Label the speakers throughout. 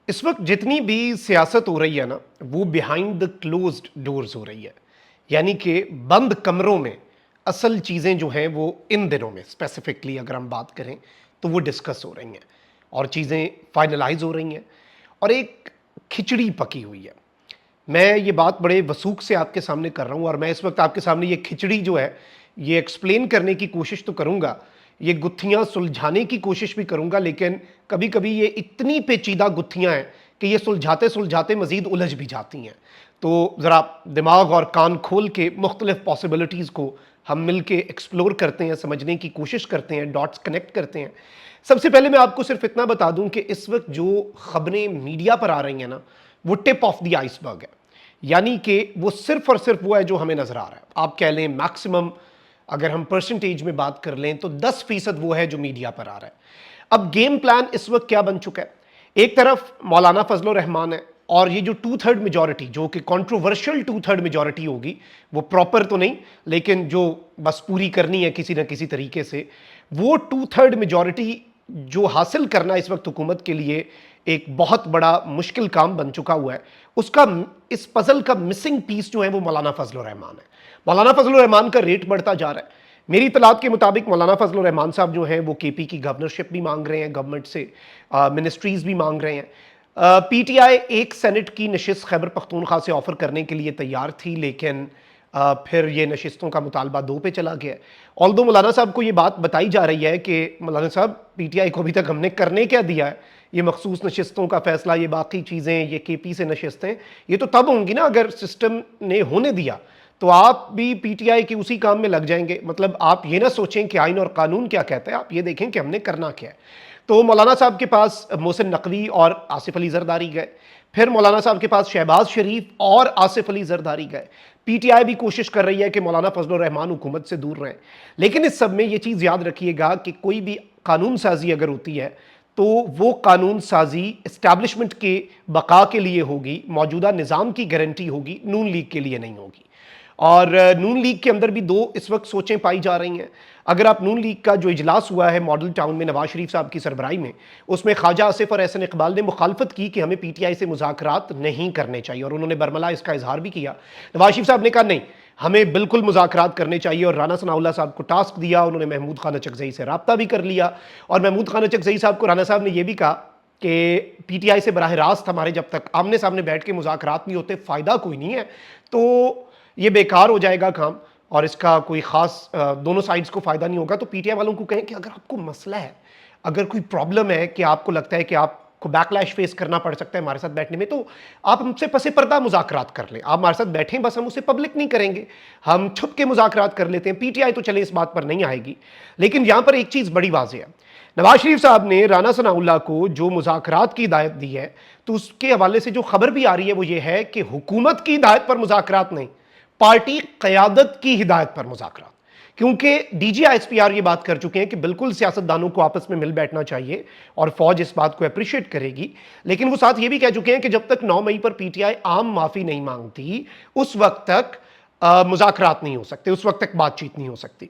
Speaker 1: इस वक्त जितनी भी सियासत हो रही है ना, वो बिहाइंड द क्लोज्ड डोर्स हो रही है। यानी कि बंद कमरों में असल चीज़ें जो हैं वो इन दिनों में स्पेसिफिकली अगर हम बात करें तो वो डिस्कस हो रही हैं और चीज़ें फाइनलाइज हो रही हैं और एक खिचड़ी पकी हुई है। मैं ये बात बड़े वसूख से आपके सामने कर रहा हूँ और मैं इस वक्त आपके सामने ये खिचड़ी जो है ये एक्सप्लेन करने की कोशिश तो करूँगा, ये गुत्थियाँ सुलझाने की कोशिश भी करूँगा, लेकिन कभी कभी ये इतनी पेचीदा गुत्थियाँ हैं कि ये सुलझाते सुलझाते मज़ीद उलझ भी जाती हैं। तो ज़रा दिमाग और कान खोल के मुख्तलिफ पॉसिबिलिटीज़ को हम मिल के एक्सप्लोर करते हैं, समझने की कोशिश करते हैं, डॉट्स कनेक्ट करते हैं। सबसे पहले मैं आपको सिर्फ इतना बता दूं कि इस वक्त जो खबरें मीडिया पर आ रही हैं ना, वो टिप ऑफ द आइसबर्ग है। यानी कि वो सिर्फ और सिर्फ वो है जो हमें नजर आ रहा है। आप कह लें मैक्सिमम, अगर हम परसेंटेज में बात कर लें तो 10% वो है जो मीडिया पर आ रहा है। अब गेम प्लान इस वक्त क्या बन चुका है? एक तरफ मौलाना फजल रहमान है और ये जो 2/3 मेजॉरिटी, जो कि कंट्रोवर्शियल 2/3 मेजॉरिटी होगी, वो प्रॉपर तो नहीं लेकिन जो बस पूरी करनी है किसी ना किसी तरीके से, वो 2/3 मेजॉरिटी जो हासिल करना इस वक्त हुकूमत के लिए एक बहुत बड़ा मुश्किल काम बन चुका हुआ है। उसका इस पजल का मिसिंग पीस जो है वो मौलाना फजल रहमान है। मौलाना फजल रहमान का रेट बढ़ता जा रहा है। मेरी इतलात के मुताबिक मौलाना फजल रहमान साहब जो हैं वो केपी की गवर्नरशिप भी मांग रहे हैं, गवर्नमेंट से मिनिस्ट्रीज भी मांग रहे हैं। पीटीआई एक सेनेट की नशिस्त खैबर पख्तूनख्वा से ऑफर करने के लिए तैयार थी, लेकिन फिर ये नशिस्तों का मुतालबा 2 पे चला गया। ऑल्दो मौलाना साहब को ये बात बताई जा रही है कि मौलाना साहब, पीटीआई को अभी तक हमने करने क्या दिया है? ये मखसूस नशिस्तों का फैसला, ये बाकी चीज़ें, ये केपी से नशिस्तें, ये तो तब होंगी ना अगर सिस्टम ने होने दिया। तो आप भी पीटीआई के उसी काम में लग जाएंगे। मतलब आप ये ना सोचें कि आइन और कानून क्या कहता है, आप ये देखें कि हमने करना क्या है। तो मौलाना साहब के पास मोहसिन नकवी और आसिफ अली जरदारी गए, फिर मौलाना साहब के पास शहबाज शरीफ और आसिफ अली जरदारी गए। पीटीआई भी कोशिश कर रही है कि मौलाना फजल रहमान हुकूमत से दूर रहें, लेकिन इस सब में ये चीज़ याद रखिएगा कि कोई भी कानून साजी अगर होती है तो वो कानून साजी इस्टेब्लिशमेंट के बका के लिए होगी, मौजूदा निज़ाम की गारंटी होगी, नून लीग के लिए नहीं होगी। और नून लीग के अंदर भी दो इस वक्त सोचें पाई जा रही हैं। अगर आप नून लीग का जो इजलास हुआ है मॉडल टाउन में नवाज शरीफ साहब की सरबराही में, उसमें ख्वाजा आसिफ और एहसन इकबाल ने मुखालफत की कि हमें पीटीआई से मुज़ाकरात नहीं करने चाहिए, और उन्होंने बरमला इसका इजहार भी किया। नवाज शरीफ साहब ने कहा नहीं, हमें बिल्कुल मुज़ाकरात करने चाहिए, और राना सनाउल्लाह साहब को टास्क दिया। उन्होंने महमूद खान अचकज़ई से रब्ता भी कर लिया, और महमूद खान अचकज़ई साहब को राना साहब ने यह भी कहा कि पीटीआई से बराह रास्त हमारे जब तक आमने सामने बैठ के मुज़ाकरात नहीं होते, फ़ायदा कोई नहीं है, तो ये बेकार हो जाएगा काम और इसका कोई ख़ास दोनों साइड्स को फ़ायदा नहीं होगा। तो पीटीआई वालों को कहें कि अगर आपको मसला है, अगर कोई प्रॉब्लम है कि आपको लगता है कि आपको बैकलैश फेस करना पड़ सकता है हमारे साथ बैठने में, तो आप हमसे पसे पर्दा मुज़ाकरात कर लें। आप हमारे साथ बैठें, बस हम उसे पब्लिक नहीं करेंगे, हम छुप के मुज़ाकरात कर लेते हैं। पीटीआई तो चले इस बात पर नहीं आएगी, लेकिन यहां पर एक चीज़ बड़ी वाज़ेह है। नवाज शरीफ साहब ने राना सनाउल्लाह को जो मुज़ाकरात की हिदायत दी है, तो उसके हवाले से जो खबर भी आ रही है वो ये है कि हुकूमत की हिदायत पर मुज़ाकरात नहीं, पार्टी क़यादत की हिदायत पर मुज़ाकरात। क्योंकि डीजीआईएसपीआर ये बात कर चुके हैं कि बिल्कुल सियासतदानों को आपस में मिल बैठना चाहिए और फौज इस बात को अप्रिशिएट करेगी, लेकिन वो साथ ये भी कह चुके हैं कि जब तक 9 मई पर पीटीआई आम माफ़ी नहीं मांगती, उस वक्त तक मुज़ाकरात नहीं हो सकते, उस वक्त तक बातचीत नहीं हो सकती।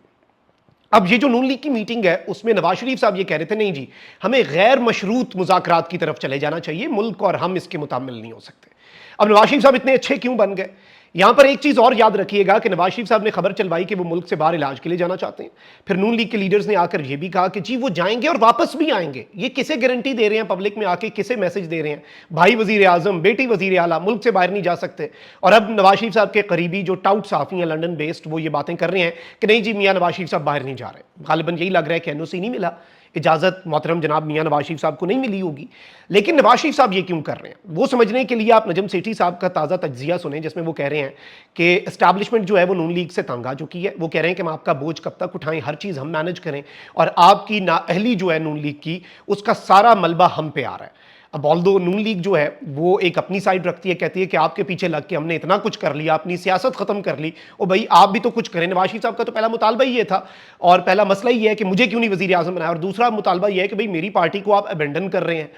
Speaker 1: अब ये जो नून लीग की मीटिंग है उसमें नवाज शरीफ साहब ये कह रहे थे नहीं जी, हमें गैर मशरूत मुज़ाकरात की तरफ चले जाना चाहिए, मुल्क और हम इसके मुतामिल नहीं हो सकते। अब नवाज शरीफ साहब इतने अच्छे क्यों बन गए? यहां पर एक चीज और याद रखिएगा कि नवाज शरीफ साहब ने खबर चलवाई कि वो मुल्क से बाहर इलाज के लिए जाना चाहते हैं। फिर नून लीग के लीडर्स ने आकर यह भी कहा कि जी वो जाएंगे और वापस भी आएंगे। ये किसे गारंटी दे रहे हैं? पब्लिक में आके किसे मैसेज दे रहे हैं? भाई वजीर आजम, बेटी वजीर आला मुल्क से बाहर नहीं जा सकते। और अब नवाज शरीफ साहब के करीबी जो टाउट साफी हैं लंदन बेस्ड, वो ये बातें कर रहे हैं कि नहीं जी मियां नवाज शरीफ साहब बाहर नहीं जा रहे। गालिबन यही लग रहा है कि एनओसी नहीं मिला, इजाजत मोहतरम जनाब मियां नवाज शरीफ साहब को नहीं मिली होगी। लेकिन नवाज शरीफ साहब ये क्यों कर रहे हैं, वो समझने के लिए आप नजम सेठी साहब का ताज़ा तज्जिया सुने, जिसमें वो कह रहे हैं कि एस्टैब्लिशमेंट जो है वो नून लीग से तंग आ चुकी है। वो कह रहे हैं कि हम आपका बोझ कब तक उठाएं, हर चीज़ हम मैनेज करें, और आपकी नाअहली जो है नून लीग की, उसका सारा मलबा हम पे आ रहा है। अब ऑल्दो नून लीग जो है वो एक अपनी साइड रखती है, कहती है कि आपके पीछे लग के हमने इतना कुछ कर लिया, अपनी सियासत खत्म कर ली, और भाई आप भी तो कुछ करें। नवाज शरीफ साहब का तो पहला मुतालबा ही ये था, और पहला मसला ही है कि मुझे क्यों नहीं वजीर आजम बनाया, और दूसरा मुतालबा ये है कि भाई मेरी पार्टी को आप अबेंडन कर रहे हैं।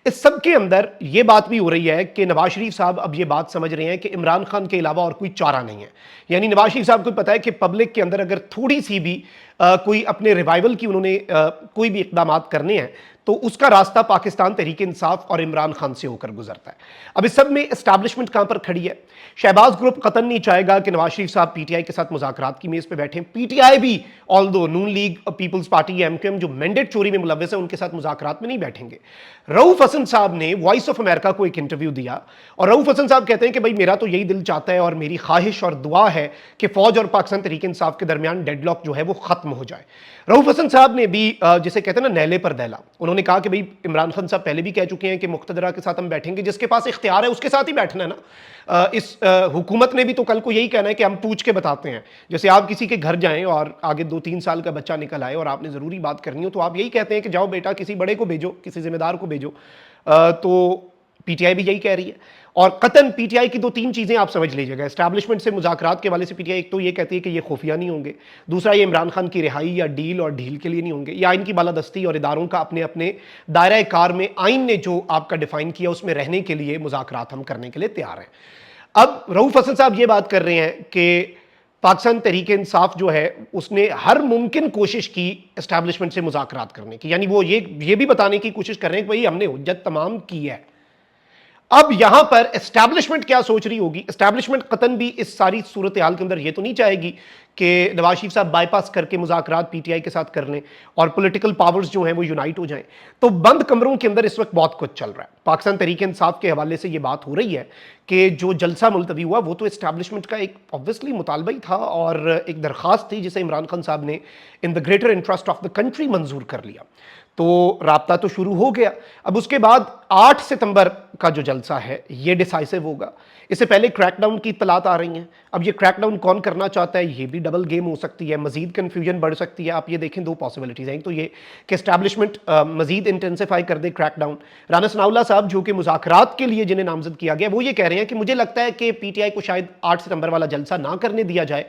Speaker 1: इस सब के अंदर ये बात भी हो रही है कि नवाज शरीफ साहब अब ये बात समझ रहे हैं कि इमरान खान के अलावा और कोई चारा नहीं है। यानी नवाज शरीफ साहब को पता है कि पब्लिक के अंदर अगर थोड़ी सी भी कोई अपने रिवाइवल की उन्होंने कोई भी इकदाम करने हैं, تو اس کا راستہ پاکستان تحریک انصاف اور عمران خان سے ہو کر گزرتا ہے. اب اس سب میں اسٹیبلشمنٹ کہاں پر کھڑی ہے؟ شہباز گروپ قطعاً نہیں چاہے گا کہ نواز شریف صاحب پی ٹی آئی کے ساتھ مذاکرات کی میز پہ بیٹھیں. پی ٹی آئی بھی آلدو Noon League Peoples Party M Q M جو مینڈیٹ چوری میں ملوث ہے ان کے ساتھ مذاکرات میں نہیں بیٹھیں گے. رؤوف حسن صاحب نے وائس آف امریکہ کو ایک انٹرویو دیا اور رؤوف حسن صاحب کہتے ہیں کہ بھائی میرا تو یہی دل چاہتا ہے اور میری خواہش اور دعا ہے کہ فوج اور پاکستان تحریک انصاف کے درمیان ڈیڈ لاک جو ہے وہ ختم ہو جائے. رؤوف حسن صاحب نے بھی جسے کہتے ہیں نا نیلے پر دیلا, انہوں نے کہا کہ بھئی عمران خان صاحب پہلے بھی کہہ چکے ہیں کہ مقتدرہ کے ساتھ ہم بیٹھیں گے, جس کے پاس اختیار ہے اس کے ساتھ ہی بیٹھنا ہے نا. اس حکومت نے بھی تو کل کو یہی کہنا ہے کہ ہم پوچھ کے بتاتے ہیں. جیسے آپ کسی کے گھر جائیں اور آگے 2-3 سال کا بچہ نکل آئے اور آپ نے ضروری بات کرنی ہو تو آپ یہی کہتے ہیں کہ جاؤ بیٹا کسی بڑے کو بھیجو, کسی ذمہ دار کو بھیجو. تو پی ٹی آئی بھی یہی کہہ رہی ہے. اور قطعاً پی ٹی آئی کی 2-3 چیزیں آپ سمجھ لیجیے گا. اسٹیبلشمنٹ سے مذاکرات کے والے سے پی ٹی آئی ایک تو یہ کہتی ہے کہ یہ خفیہ نہیں ہوں گے, دوسرا یہ عمران خان کی رہائی یا ڈیل اور ڈھیل کے لیے نہیں ہوں گے, یا ان کی بالادستی اور اداروں کا اپنے اپنے دائرہ کار میں آئین نے جو آپ کا ڈیفائن کیا اس میں رہنے کے لیے مذاکرات ہم کرنے کے لیے تیار ہیں. اب رؤوف حسن صاحب یہ بات کر رہے ہیں کہ پاکستان تحریک انصاف جو ہے اس نے ہر ممکن کوشش کی اسٹیبلشمنٹ سے مذاکرات کرنے کی, یعنی وہ یہ بھی بتانے کی کوشش کر رہے ہیں کہ بھئی ہم نے حجت تمام کی ہے. اب یہاں پر اسٹیبلشمنٹ کیا سوچ رہی ہوگی؟ اسٹیبلشمنٹ قطعاً بھی اس ساری صورتحال کے اندر یہ تو نہیں چاہے گی کہ نواز شریف صاحب بائی پاس کر کے مذاکرات پی ٹی آئی کے ساتھ کر لیں اور پولیٹیکل پاورز جو ہیں وہ یونائٹ ہو جائیں. تو بند کمروں کے اندر اس وقت بہت کچھ چل رہا ہے. پاکستان تحریک انصاف کے حوالے سے یہ بات ہو رہی ہے کہ جو جلسہ ملتوی ہوا وہ تو اسٹیبلشمنٹ کا ایک obviously مطالبہ ہی تھا اور ایک درخواست تھی جسے عمران خان صاحب نے in the greater interest of the country منظور کر لیا. تو رابطہ تو شروع ہو گیا. اب اس کے بعد 8 ستمبر کا جو جلسہ ہے یہ ڈیسائسو ہوگا. اس سے پہلے کریک ڈاؤن کی اطلاعات آ رہی ہیں. اب یہ کریک ڈاؤن کون کرنا چاہتا ہے یہ بھی ڈبل گیم ہو سکتی ہے, مزید کنفیوژن بڑھ سکتی ہے. آپ یہ دیکھیں 2 پاسبلٹیز ہیں. ایک تو یہ کہ اسٹیبلشمنٹ مزید انٹینسیفائی کر دے کریک ڈاؤن. رانا ثناء اللہ صاحب جو کہ مذاکرات کے لیے جنہیں نامزد کیا گیا وہ یہ کہہ رہے ہیں کہ مجھے لگتا ہے کہ پی ٹی آئی کو شاید 8 ستمبر والا جلسہ نہ کرنے دیا جائے.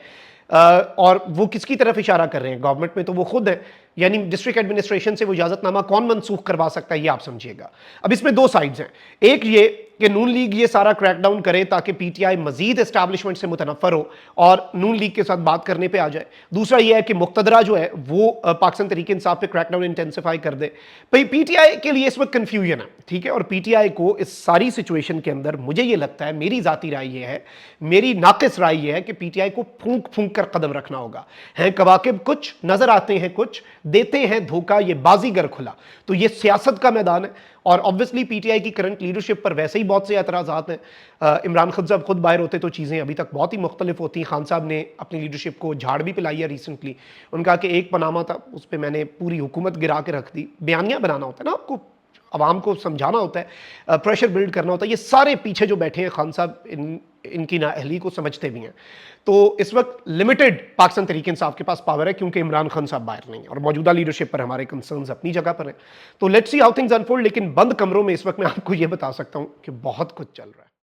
Speaker 1: اور وہ کس کی طرف اشارہ کر رہے ہیں؟ گورنمنٹ میں تو وہ خود ہے, یعنی ڈسٹرکٹ ایڈمنسٹریشن سے وہ اجازت نامہ کون منسوخ کروا سکتا ہے یہ آپ سمجھیے گا. اب اس میں 2 سائڈز ہیں. ایک یہ کہ نون لیگ یہ سارا کریک ڈاؤن کرے تاکہ پی ٹی آئی مزید اسٹیبلشمنٹ سے متنفر ہو اور نون لیگ کے ساتھ بات کرنے پہ آ جائے. دوسرا یہ ہے کہ مقتدرہ جو ہے وہ پاکستان تحریک انصاف پہ کریک ڈاؤن انٹینسیفائی کر دے. پی ٹی آئی کے لیے اس وقت کنفیوژن ہے, ٹھیک ہے, اور پی ٹی آئی کو اس ساری سچویشن کے اندر مجھے یہ لگتا ہے, میری ذاتی رائے یہ ہے, میری ناقص رائے یہ ہے کہ پی ٹی آئی کو پھونک پھونک کر قدم رکھنا ہوگا. ہیں کواکب کچھ نظر آتے ہیں, کچھ دیتے ہیں دھوکہ, یہ بازیگر کھلا. تو یہ سیاست کا میدان ہے اور obviously پی ٹی آئی کی کرنٹ لیڈرشپ پر ویسے ہی بہت سے اعتراضات ہیں. عمران خان صاحب خود باہر ہوتے تو چیزیں ابھی تک بہت ہی مختلف ہوتی. خان صاحب نے اپنی لیڈرشپ کو جھاڑ بھی پلائی ہے ریسنٹلی. ان کا کہ ایک پاناما تھا اس پہ میں نے پوری حکومت گرا کے رکھ دی. بیانیہ بنانا ہوتا ہے نا, آپ کو عوام کو سمجھانا ہوتا ہے, پریشر بلڈ کرنا ہوتا ہے. یہ سارے پیچھے جو بیٹھے ہیں خان صاحب ان کی نااہلی کو سمجھتے بھی ہیں. تو اس وقت لمیٹڈ پاکستان تحریک انصاف کے پاس پاور ہے کیونکہ عمران خان صاحب باہر نہیں ہیں اور موجودہ لیڈرشپ پر ہمارے کنسرنز اپنی جگہ پر ہیں. تو let's see how things unfold. لیکن بند کمروں میں اس وقت میں آپ کو یہ بتا سکتا ہوں کہ بہت کچھ چل رہا ہے.